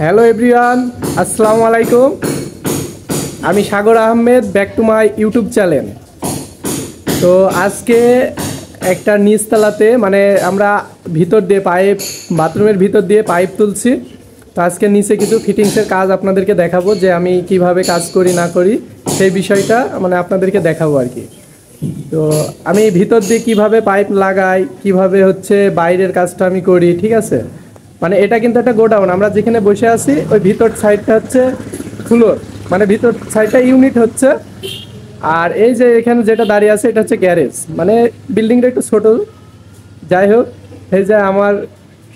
Hello everyone, আসসালামু আলাইকুম। আমি Sagar Ahmed, back to my YouTube channel. তো আজকে একটা নিচতলাতে মানে আমরা ভিতর দিয়ে পাইপ, বাথরুমের ভিতর দিয়ে পাইপ তুলছি। তো আজকে নিচে কিছু ফিটিংসের কাজ আপনাদেরকে দেখাবো, যে আমি কিভাবে কাজ করি না করি সেই বিষয়টা মানে আপনাদেরকে দেখাবো আর কি। তো আমি ভিতর দিয়ে কিভাবে পাইপ লাগাই, কিভাবে হচ্ছে বাইরের কাজটা আমি করি, ঠিক আছে। মানে এটা কিন্তু একটা গোডাউন, আমরা যেখানে বসে আছি ওই ভিতর সাইডটা হচ্ছে ফ্লোর, মানে ভিতর সাইডটা ইউনিট হচ্ছে। আর এই যে এখানে যেটা দাঁড়িয়ে আছে এটা হচ্ছে গ্যারেজ, মানে বিল্ডিংটা একটু ছোট। যাই হোক, এই যে আমার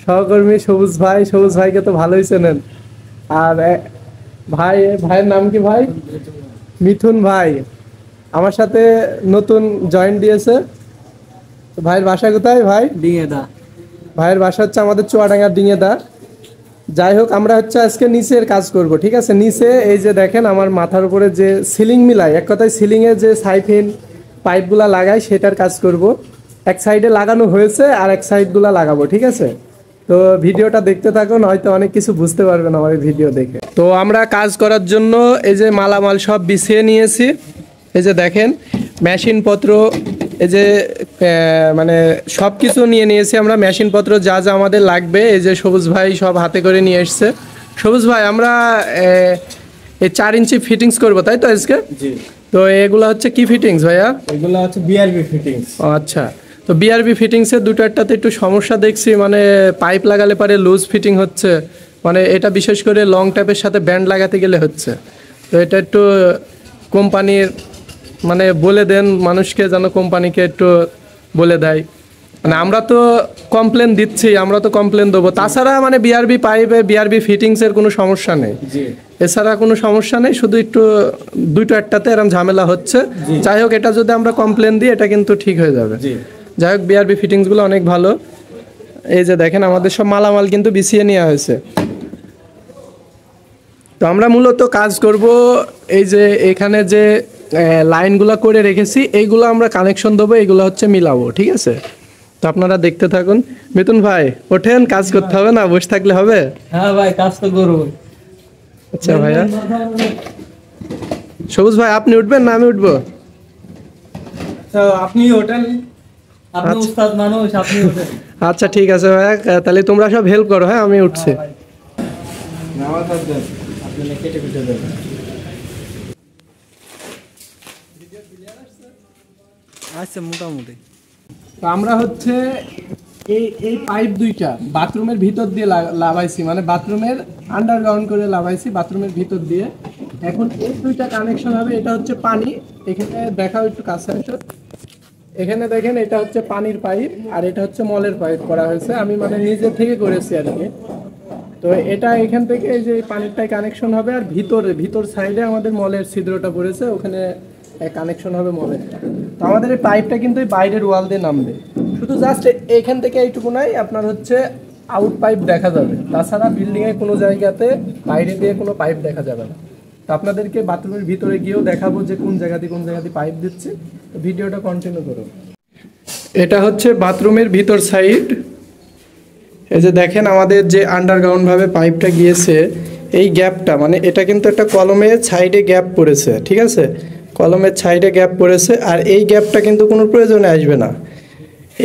সহকর্মী সবুজ ভাই, সবুজ ভাইকে তো ভালোই চেনেন। আর ভাই, ভাইয়ের নাম কি ভাই? মিথুন ভাই আমার সাথে নতুন জয়েন দিয়েছে। তো ভাইয়ের বাসা কোথায় ভাই? ডিঙেদা। ভাইয়ের বাসা হচ্ছে আমাদের চুয়াডাঙ্গার ডিঙেদা। যাই হোক, আমরা হচ্ছে আজকে নিচের কাজ করব, ঠিক আছে। নিচে এই যে দেখেন আমার মাথার উপরে যে সিলিং মিলাই, এক কথায় সিলিংয়ে যে সাইফিন পাইপগুলা লাগাই সেটার কাজ করব। এক সাইডে লাগানো হয়েছে আর এক সাইডগুলা লাগাবো, ঠিক আছে। তো ভিডিওটা দেখতে থাকুন, হয়তো অনেক কিছু বুঝতে পারবেন আমার এই ভিডিও দেখে। তো আমরা কাজ করার জন্য এই যে মালামাল সব বিছিয়ে নিয়েছি। এই যে দেখেন মেশিনপত্র, এই যে মানে সব কিছু নিয়ে নিয়েছি আমরা, মেশিনপত্র যা যা আমাদের লাগবে এই যে সবুজ ভাই সব হাতে করে নিয়ে এসছে। সবুজ ভাই, আমরা এই 4 ইঞ্চি ফিটিংস করবো, তাই তো আজকে? জি। তো এগুলো হচ্ছে কি ফিটিংস ভাইয়া? এগুলো হচ্ছে বিআরবি ফিটিংস। ও আচ্ছা। তো বিআরবি ফিটিংসের দুটো একটাতে একটু সমস্যা দেখছি, মানে পাইপ লাগালে পারে লুজ ফিটিং হচ্ছে, মানে এটা বিশেষ করে লং ট্যাপের সাথে ব্যান্ড লাগাতে গেলে হচ্ছে। তো এটা একটু কোম্পানির মানে বলে দেন মানুষকে, যেন কোম্পানিকে একটু বলে দেয়। মানে আমরা তো কমপ্লেন দিচ্ছি, আমরা তো কমপ্লেন দেবো। তাছাড়া মানে বিআরবি পাইপে বিআরবি ফিটিংসের কোনো সমস্যা নেই, এছাড়া কোনো সমস্যা নেই, শুধু একটু দুটো একটাতে এরকম ঝামেলা হচ্ছে। যাই হোক, এটা যদি আমরা কমপ্লেন দিই এটা কিন্তু ঠিক হয়ে যাবে। যাই হোক, বিআরবি ফিটিংসগুলো অনেক ভালো। এই যে দেখেন আমাদের সব মালামাল কিন্তু বিছিয়ে নেওয়া হয়েছে। তো আমরা মূলত কাজ করব এই যে এখানে যে লাইনগুলো করে রেখেছি এইগুলো আমরা কানেকশন দেবো, এইগুলো হচ্ছে মিলাবো, ঠিক আছে। তো আপনারা দেখতে থাকুন। মিথুন ভাই ওঠেন, কাজ করতে হবে না, বসে থাকলে হবে? হ্যাঁ ভাই, কাজ তো করবো। আচ্ছা ভাইয়া। সবুজ ভাই আপনি উঠবেন না আমি উঠবো? আচ্ছা, আপনি ওঠেন, আপনি উস্তাদ মানুষ, আপনি ওঠেন। আচ্ছা ঠিক আছে ভাইয়া, তাহলে তোমরা সব হেল্প করো, হ্যাঁ আমি উঠছি। আপনি কেটে কেটে দেবেন। আচ্ছা, মোটামুটি। তো আমরা হচ্ছে এই এই পাইপ দুইটা বাথরুমের ভিতর দিয়ে লাগাইছি, মানে বাথরুমের আন্ডারগ্রাউন্ড করে লাগাইছি বাথরুমের ভিতর দিয়ে। এখন এই দুইটা কানেকশন হবে। এটা হচ্ছে পানি, এখানে দেখাও একটু কাছে আসো। এখানে দেখেন এটা হচ্ছে পানির পাইপ আর এটা হচ্ছে মলের পাইপ করা হয়েছে, আমি মানে নিজে থেকে করেছি আর কি। তো এটা এখান থেকে এই যে পানিরটাই কানেকশন হবে, আর ভিতর সাইডে আমাদের মলের ছিদ্রটা পড়েছে, ওখানে কানেকশন হবে মলের। তো আমাদের এই পাইপটা কিন্তু এই বাইরের ওয়াল দিয়ে নামবে, শুধু জাস্ট এইখান থেকে এইটুকু নাই, আপনার হচ্ছে আউট পাইপ দেখা যাবে। তাছাড়া বিল্ডিংয়ে কোনো জায়গাতে বাইরে দিয়ে কোনো পাইপ দেখা যাবে না। তো আপনাদেরকে বাথরুমের ভিতরে গিয়েও দেখাবো যে কোন জায়গাতে পাইপ দিচ্ছে। তো ভিডিওটা কন্টিনিউ করুন। এটা হচ্ছে বাথরুমের ভিতর সাইড। এই যে দেখেন আমাদের যে আন্ডারগ্রাউন্ডভাবে পাইপটা গিয়েছে, এই গ্যাপটা মানে এটা কিন্তু একটা কলমের সাইডে গ্যাপ পড়েছে, ঠিক আছে। কলমের সাইডে গ্যাপ পড়েছে, আর এই গ্যাপটা কিন্তু কোনো প্রয়োজনে আসবে না।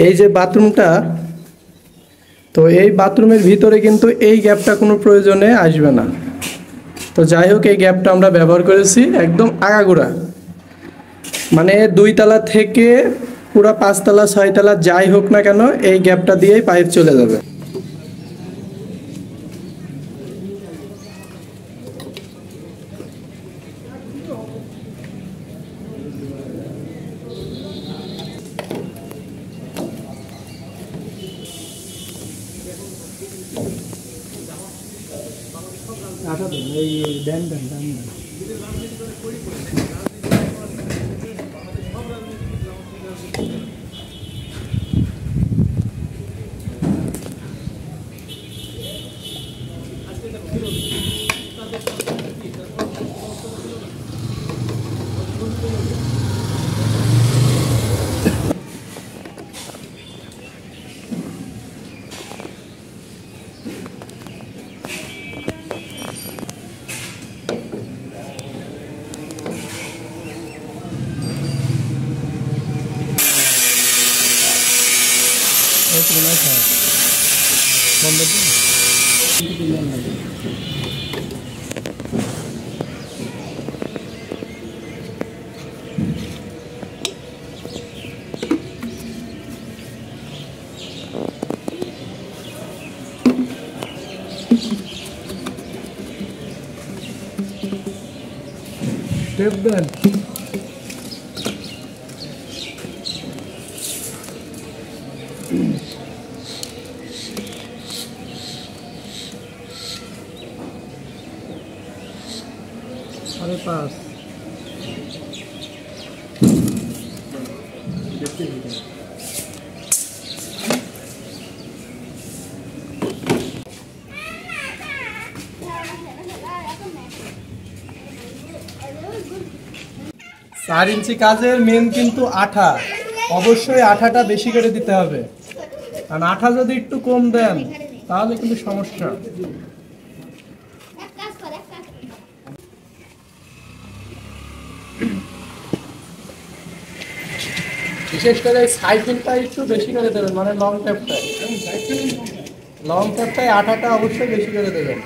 এই যে বাথরুমটা, তো এই বাথরুমের ভিতরে কিন্তু এই গ্যাপটা কোনো প্রয়োজনে আসবে না। তো যাই হোক, এই গ্যাপটা আমরা ব্যবহার করেছি একদম আগাগোড়া, মানে 2 তলা থেকে পুরো 5 তলা 6 তলা যাই হোক না কেন এই গ্যাপটা দিয়েই পাইপ চলে যাবে। নেই। টেপ দেন। সাড়ে পাঁচ। চার ইঞ্চি কাজের মেন কিন্তু আঠা, অবশ্যই আঠাটা বেশি করে দিতে হবে, কারণ আঠা যদি একটু কম দেন তাহলে কিন্তু সমস্যা। বিশেষ করে সাইকেলটা একটু বেশি করে দেবেন, মানে লং ট্যাপটায়, লং ট্যাপটায় আঠাটা অবশ্যই বেশি করে দেবেন।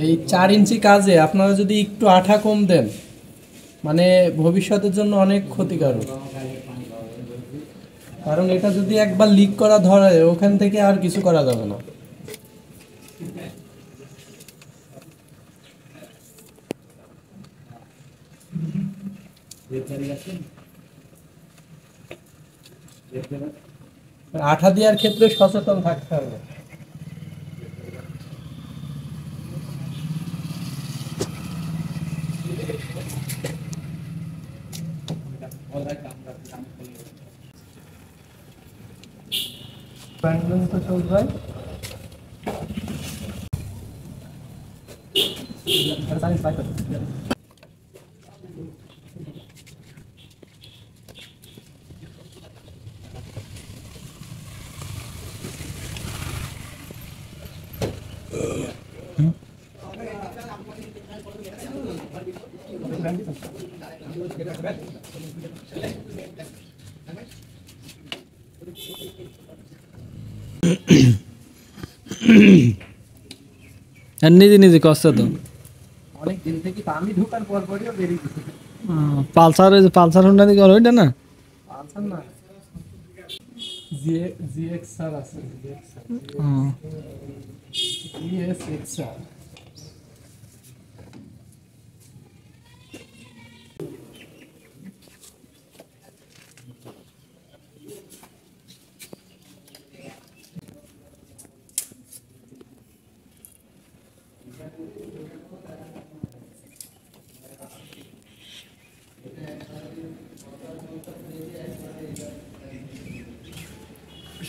এই 4 ইঞ্চি কাজে আপনারা যদি একটু আঠা কম দেন, মানে ভবিষ্যতের জন্য অনেক ক্ষতিকারক, কারণ এটা যদি একবার লিক করা ধরে ওখান থেকে আর কিছু করা যাবে না। আঠা দেওয়ার ক্ষেত্রে সচেতন থাকতে হবে। তো চল ভাই, নিজে নিজে কষ্ট তো অনেক দিন থেকে তো আমি ঢোকার পর পরই বেরিয়ে গেছি। পালসার, ওই যে পালসার হোন্ডা দিকে ওইটা না, পালসার না, জিএক্সআর আছে, জিএসএক্সআর।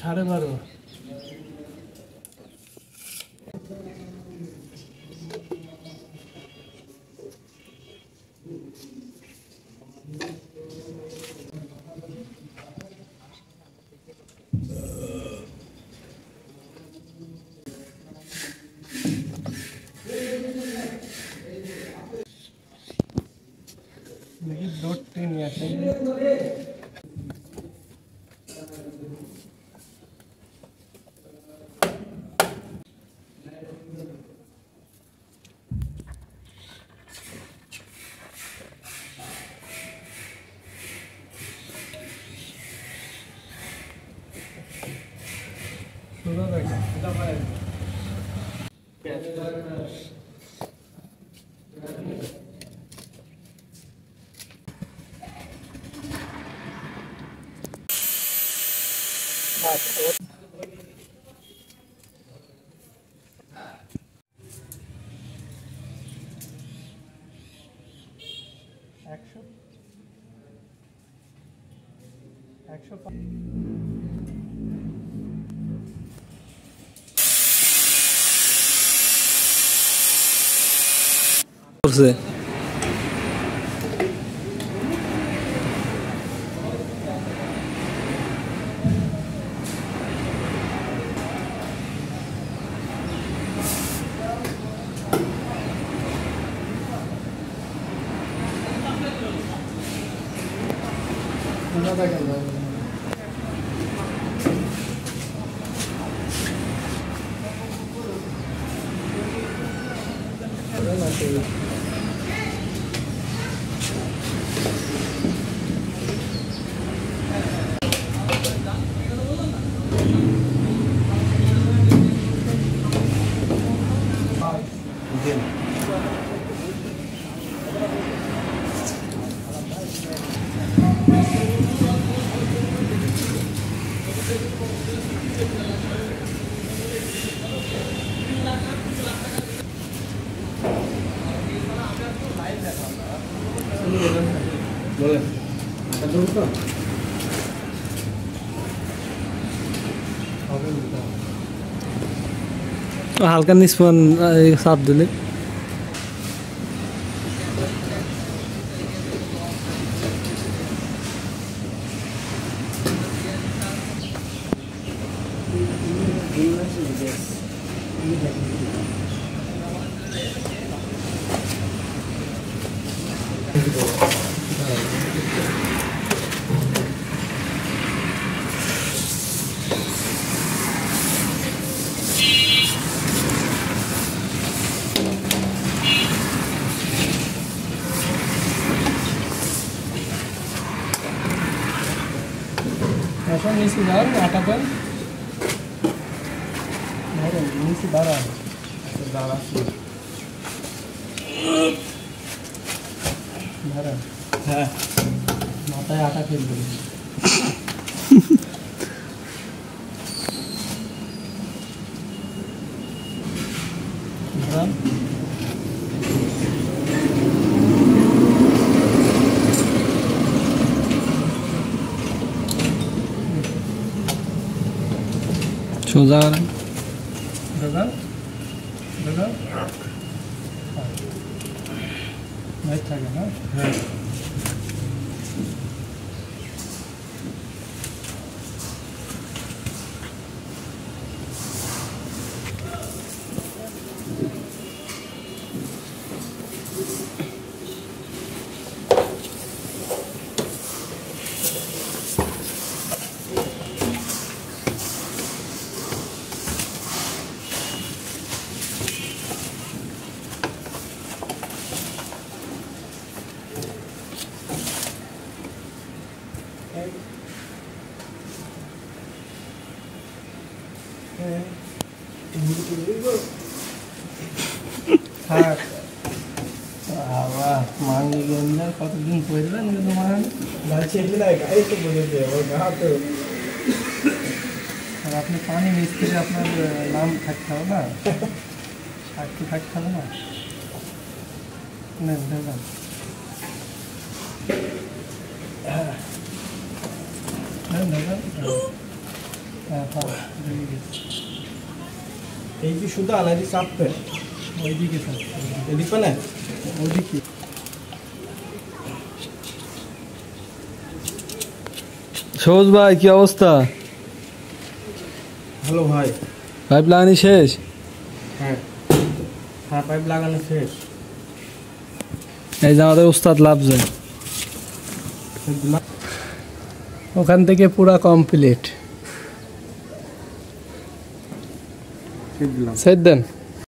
সাড়ে 12। দেখি দৌড়তে নিয়ে আসে। করছে থাকেন না। বলেন হালকা নিষ্পন চাপ দিলে এখন নিচে যাও, আটা দেন, ধরো নিচে দাঁড়ান, দাঁড়াচ্ছি, ধরেন, হ্যাঁ মাথায় আটা ফেলবেন। ধরেন সোজা দাদা দাদা নাই থাকে না, হ্যাঁ থাক বাবা মাঙ্গি গেলে কতদিন করবেন কিন্তু আর আপনি পানি মিস্ত্রি, আপনার নাম থাকতে হবে না, সাক্ষী থাকতে হবে না। নেন দেখেন, দেখেন এই কি শুধু আলাদি চাপবে ওইদিকে স্যার, এদিক পানে ওইদিকে সবুজ ভাই কি অবস্থা? হ্যালো ভাই। পাইপ লাগানি শেষ? হ্যাঁ হ্যাঁ পাইপ লাগানো শেষ। এই যে আমাদের উস্তাদ লাভ যায়, ওখান থেকে পুরা কমপ্লিট। সেট দেন।